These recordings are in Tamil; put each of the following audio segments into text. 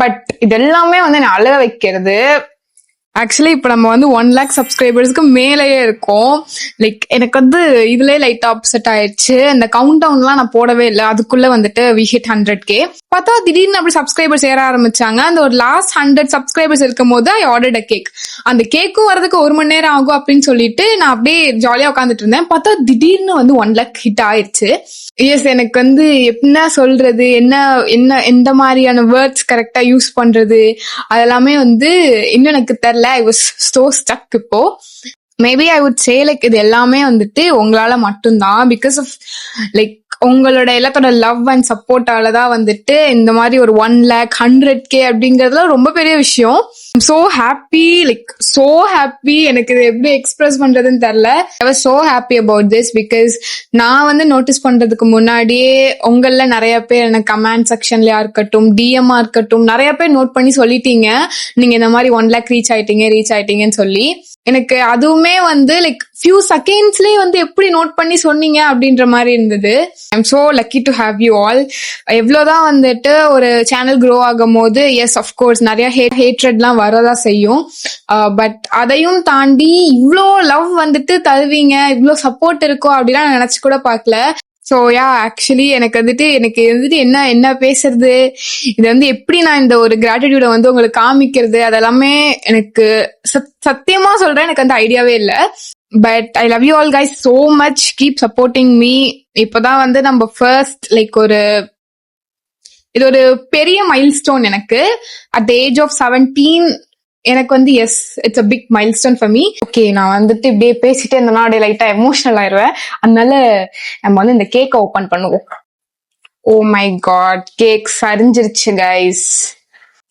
பட் இதெல்லாமே வந்து என்ன அழக வைக்கிறது. ஆக்சுவலி இப்ப நம்ம வந்து 1 lakh சப்ஸ்கிரைபர்ஸ்க்கு மேலேயே இருக்கும். லைக் எனக்கு வந்து இதுலயே லைட்டா அப்செட் ஆயிடுச்சு. இந்த கவுண்ட் டவுன்லாம் நான் போடவே இல்லை. அதுக்குள்ள வந்துட்டு வி ஹிட் 100K. பார்த்தா திடீர்னு அப்படி சப்ஸ்கிரைபர்ஸ் ஏற ஆரம்பிச்சாங்க. அந்த ஒரு லாஸ்ட் 100 சப்ஸ்கிரைபர்ஸ் இருக்கும் போது ஐ ஆர்டர்ட் அ கேக். அந்த கேக்கும் வரதுக்கு 1 மணி நேரம் ஆகும் அப்படின்னு சொல்லிட்டு நான் அப்படியே ஜாலியா உட்காந்துட்டு இருந்தேன். பார்த்தா திடீர்னு வந்து 1 lakh ஹிட் ஆயிடுச்சு. எஸ், எனக்கு வந்து என்ன சொல்றது, என்ன எந்த மாதிரியான வேர்ட்ஸ் கரெக்டா யூஸ் பண்றது அதெல்லாமே வந்து இன்னும் எனக்கு தெரியல. I was so stuck இப்போ. Maybe I would say like இது எல்லாமே வந்துட்டு உங்களால மட்டும்தான். பிகாஸ் ஆஃப் லைக் உங்களோட எல்லாத்தோட லவ் அண்ட் சப்போர்ட்டாலதான் வந்துட்டு இந்த மாதிரி ஒரு 1 lakh 100K அப்படிங்கறதுல ரொம்ப பெரிய விஷயம். So happy, like so happy. எனக்கு இது எப்படி எக்ஸ்பிரஸ் பண்றதுன்னு தெரியல. I was so happy about this. Because நான் வந்து நோட்டீஸ் பண்றதுக்கு முன்னாடியே உங்கள நிறைய பேர் எனக்கு கமெண்ட் செக்ஷன்லயா இருக்கட்டும், டிஎம்ஆ இருக்கட்டும், நிறைய பேர் நோட் பண்ணி சொல்லிட்டீங்க நீங்க இந்த மாதிரி 1 lakh ரீச் ஆயிட்டீங்கன்னு சொல்லி. எனக்கு அதுவுமே வந்து லைக் ஃபியூ செகண்ட்ஸ்லயே வந்து எப்படி நோட் பண்ணி சொன்னீங்க அப்படின்ற மாதிரி இருந்தது. I am so lucky to have you all. எவ்வளவுதான் வந்துட்டு ஒரு சேனல் க்ரோ ஆகும் போது எஸ் அஃப்கோர்ஸ் நிறைய ஹேட்ரெட்லாம் வரதான் செய்யும். பட் அதையும் தாண்டி இவ்வளோ லவ் வந்துட்டு தருவீங்க, இவ்வளோ சப்போர்ட் இருக்கும் அப்படிலாம் நான் நினைச்சு கூட பார்க்கல. ஸோ யா, ஆக்சுவலி எனக்கு வந்துட்டு என்ன பேசுறது, இது வந்து எப்படி நான் இந்த ஒரு கிராட்டிடியூட வந்து உங்களுக்கு காமிக்கிறது அதெல்லாமே எனக்கு சத்தியமா சொல்றேன், எனக்கு அந்த ஐடியாவே இல்லை. But I love you all guys so much. Keep supporting me. இப்போதான் வந்து நம்ம ஃபர்ஸ்ட் லைக் இது ஒரு பெரிய மைல்ஸ்டோன் எனக்கு. அட் த ஏஜ் ஆஃப் 17 எனக்கு வந்து yes it's a big milestone for me. Okay, நான் வந்துட்டு இப்படியே பேசிட்டே இருந்தேன்னா அப்படியே லைட்டா எமோஷனல் ஆயிடுவேன். அதனால நம்ம வந்து இந்த கேக்கை ஓபன் பண்ணுவோம். ஓ மை காட், கேக் சரிஞ்சிருச்சு கைஸ்.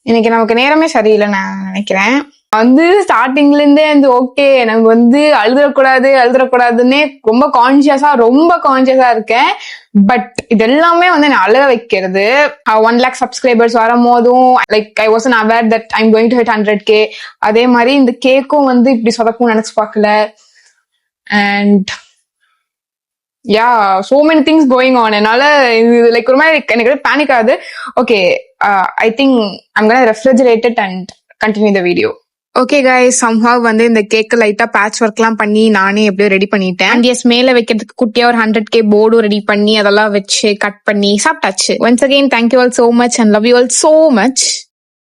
இன்னைக்கு நமக்கு நேரமே சரியில்லை நான் நினைக்கிறேன். வந்து ஸ்டார்டிங்ல இருந்தே வந்து ஓகே எனக்கு வந்து அழுதுறக்கூடாதுன்னே ரொம்ப கான்சியஸா இருக்கேன். பட் இதெல்லாமே வந்து என்ன அழக வைக்கிறது. 1 lakh சப்ஸ்கிரைபர்ஸ் வரும் போதும் like I wasn't aware that I am going to hit 100K. அதே மாதிரி இந்த கேக்கும் வந்து இப்படி சொதக்கும் நினைச்சு பார்க்கல. And yeah, so many things going on. என்னால இது லைக் ஒரு மாதிரி எனக்கு பேனிக் ஆகுது. Okay, I think I'm gonna refrigerate it and continue the video. Okay guys, somehow வந்து இந்த கேக்கு லைட்டா பேட்ச் ஒர்க்லாம் பண்ணி நானே எப்படியோ ரெடி பண்ணிட்டேன். அண்ட் எஸ், மேல வைக்கிறதுக்கு குட்டியா ஒரு 100K போர்டும் ரெடி பண்ணி அதெல்லாம் வச்சு கட் பண்ணி சாப்பிட்டாச்சு. Once again thank you all so much and love you all so much.